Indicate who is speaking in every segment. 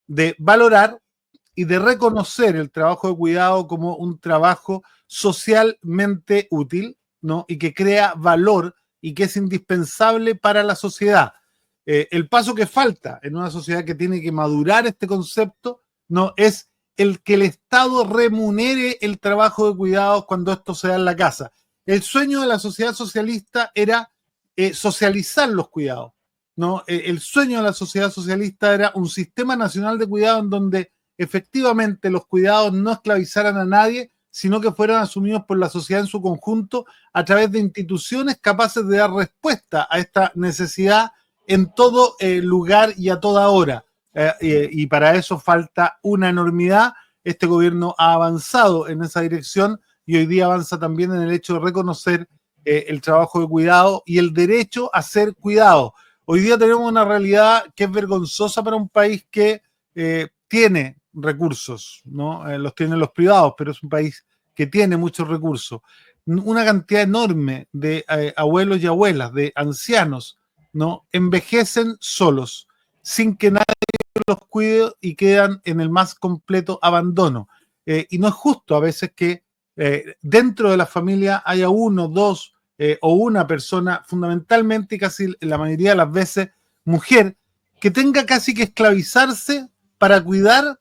Speaker 1: de valorar y de reconocer el trabajo de cuidado como un trabajo socialmente útil, ¿no? Y que crea valor y que es indispensable para la sociedad. El paso que falta en una sociedad que tiene que madurar este concepto, ¿no? Es el que el Estado remunere el trabajo de cuidados cuando esto se da en la casa. El sueño de la sociedad socialista era socializar los cuidados, ¿no? El sueño de la sociedad socialista era un sistema nacional de cuidado en donde efectivamente los cuidados no esclavizaran a nadie, sino que fueran asumidos por la sociedad en su conjunto a través de instituciones capaces de dar respuesta a esta necesidad en todo lugar y a toda hora. Y para eso falta una enormidad. Este gobierno ha avanzado en esa dirección y hoy día avanza también en el hecho de reconocer el trabajo de cuidado y el derecho a ser cuidado. Hoy día tenemos una realidad que es vergonzosa para un país que tiene recursos, ¿no? Los tienen los privados, pero es un país que tiene muchos recursos. Una cantidad enorme de abuelos y abuelas, de ancianos, ¿no? Envejecen solos, sin que nadie los cuide y quedan en el más completo abandono. Y no es justo a veces que dentro de la familia haya uno, dos o una persona, fundamentalmente y casi la mayoría de las veces mujer, que tenga casi que esclavizarse para cuidar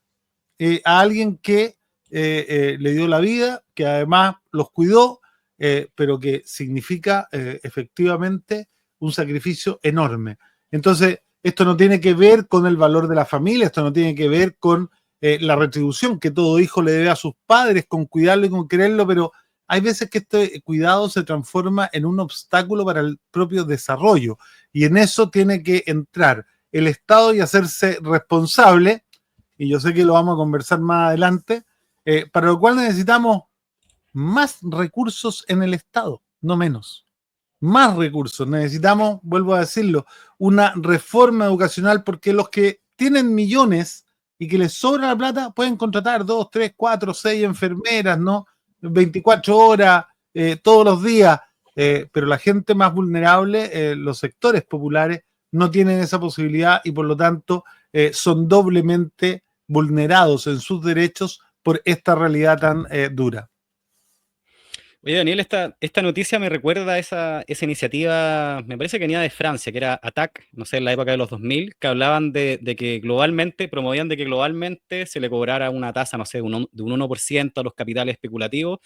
Speaker 1: a alguien que le dio la vida, que además los cuidó, pero que significa efectivamente un sacrificio enorme. Entonces, esto no tiene que ver con el valor de la familia, esto no tiene que ver con la retribución que todo hijo le debe a sus padres, con cuidarlo y con quererlo, pero hay veces que este cuidado se transforma en un obstáculo para el propio desarrollo y en eso tiene que entrar el Estado y hacerse responsable, y yo sé que lo vamos a conversar más adelante, para lo cual necesitamos más recursos en el Estado, no menos. Más recursos. Necesitamos, vuelvo a decirlo, una reforma educacional porque los que tienen millones y que les sobra la plata pueden contratar 2, 3, 4, 6 enfermeras, ¿no? 24 horas, todos los días, pero la gente más vulnerable, los sectores populares, no tienen esa posibilidad y por lo tanto son doblemente vulnerados en sus derechos por esta realidad tan dura.
Speaker 2: Oye, Daniel, esta noticia me recuerda a esa iniciativa, me parece que venía de Francia, que era ATTAC, no sé, en la época de los 2000, que hablaban de que globalmente, promovían de que globalmente se le cobrara una tasa, no sé, de un 1% a los capitales especulativos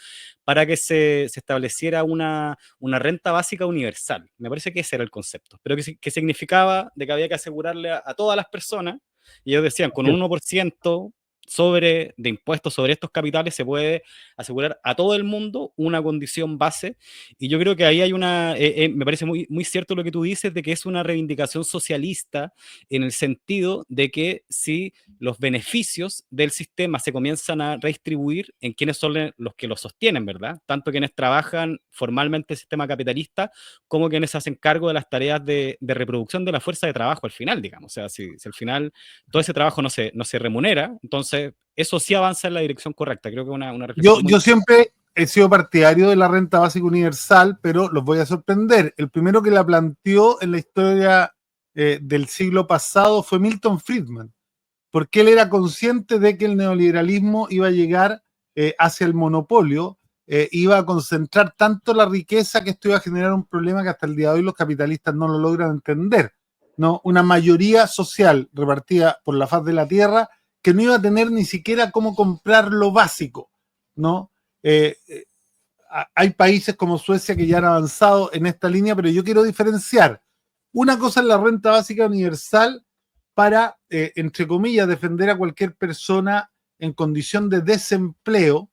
Speaker 2: para que se estableciera una renta básica universal. Me parece que ese era el concepto, pero que significaba de que había que asegurarle a todas las personas, y ellos decían, con un 1% de impuestos sobre estos capitales se puede asegurar a todo el mundo una condición base, y yo creo que ahí hay me parece muy, muy cierto lo que tú dices, de que es una reivindicación socialista en el sentido de que si los beneficios del sistema se comienzan a redistribuir en quienes son los que lo sostienen, ¿verdad? Tanto quienes trabajan formalmente el sistema capitalista como quienes se hacen cargo de las tareas de reproducción de la fuerza de trabajo al final, digamos. O sea, si al final todo ese trabajo no se remunera, entonces eso sí avanza en la dirección correcta. Creo que es una reflexión muy...
Speaker 1: Yo siempre he sido partidario de la renta básica universal, pero los voy a sorprender. El primero que la planteó en la historia del siglo pasado fue Milton Friedman, porque él era consciente de que el neoliberalismo iba a llegar hacia el monopolio, iba a concentrar tanto la riqueza que esto iba a generar un problema que hasta el día de hoy los capitalistas no lo logran entender, ¿no? Una mayoría social repartida por la faz de la tierra que no iba a tener ni siquiera cómo comprar lo básico, ¿no? Hay países como Suecia que ya han avanzado en esta línea, pero yo quiero diferenciar. Una cosa es la renta básica universal para, entre comillas, defender a cualquier persona en condición de desempleo,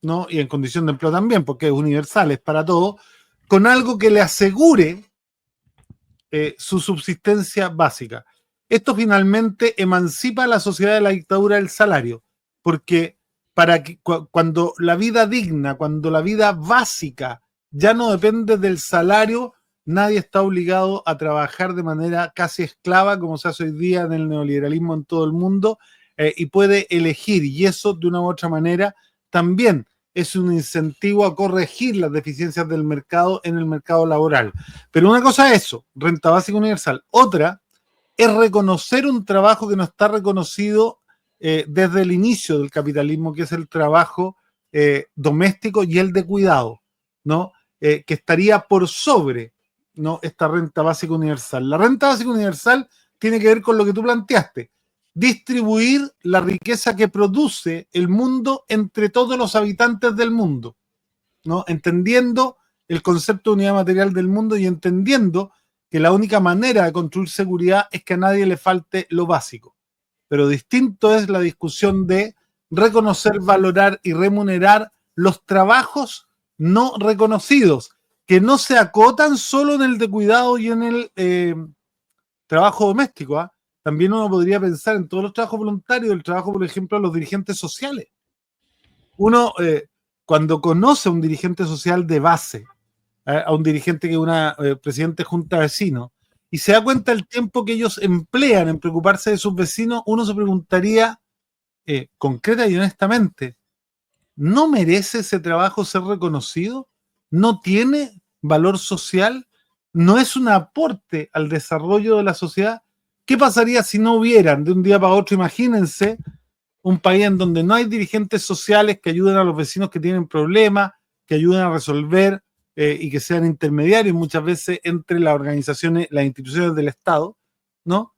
Speaker 1: ¿no? Y en condición de empleo también, porque es universal, es para todos, con algo que le asegure su subsistencia básica. Esto finalmente emancipa a la sociedad de la dictadura del salario, porque para que, cuando la vida digna, cuando la vida básica ya no depende del salario, nadie está obligado a trabajar de manera casi esclava, como se hace hoy día en el neoliberalismo en todo el mundo, y puede elegir, y eso de una u otra manera también es un incentivo a corregir las deficiencias del mercado en el mercado laboral. Pero una cosa es eso, renta básica universal. Otra es reconocer un trabajo que no está reconocido desde el inicio del capitalismo, que es el trabajo doméstico y el de cuidado, ¿no? Que estaría por sobre, ¿no?, esta renta básica universal. La renta básica universal tiene que ver con lo que tú planteaste, distribuir la riqueza que produce el mundo entre todos los habitantes del mundo, ¿no? Entendiendo el concepto de unidad material del mundo y entendiendo que la única manera de construir seguridad es que a nadie le falte lo básico. Pero distinto es la discusión de reconocer, valorar y remunerar los trabajos no reconocidos, que no se acotan solo en el de cuidado y en el trabajo doméstico, ¿eh? También uno podría pensar en todos los trabajos voluntarios, el trabajo, por ejemplo, de los dirigentes sociales. Uno, cuando conoce a un dirigente social de base, a un dirigente que es una presidente de junta de vecinos, y se da cuenta del tiempo que ellos emplean en preocuparse de sus vecinos, uno se preguntaría, concreta y honestamente, ¿no merece ese trabajo ser reconocido? ¿No tiene valor social? ¿No es un aporte al desarrollo de la sociedad? ¿Qué pasaría si no hubieran de un día para otro? Imagínense un país en donde no hay dirigentes sociales que ayuden a los vecinos que tienen problemas, que ayuden a resolver y que sean intermediarios muchas veces entre las organizaciones, las instituciones del Estado, ¿no?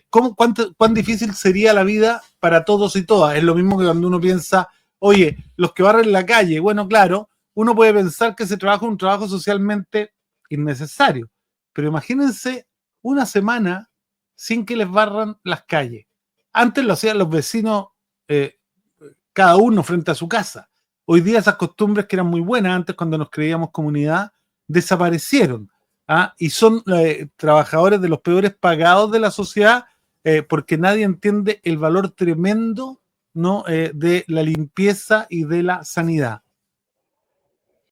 Speaker 1: ¿Cuán difícil sería la vida para todos y todas? Es lo mismo que cuando uno piensa, oye, los que barren la calle, bueno, claro, uno puede pensar que ese trabajo es un trabajo socialmente innecesario, pero imagínense una semana sin que les barran las calles. Antes lo hacían los vecinos, eh, cada uno frente a su casa. Hoy día esas costumbres que eran muy buenas antes cuando nos creíamos comunidad, desaparecieron. ¿Ah? Y son trabajadores de los peores pagados de la sociedad porque nadie entiende el valor tremendo, ¿no?, de la limpieza y de la sanidad.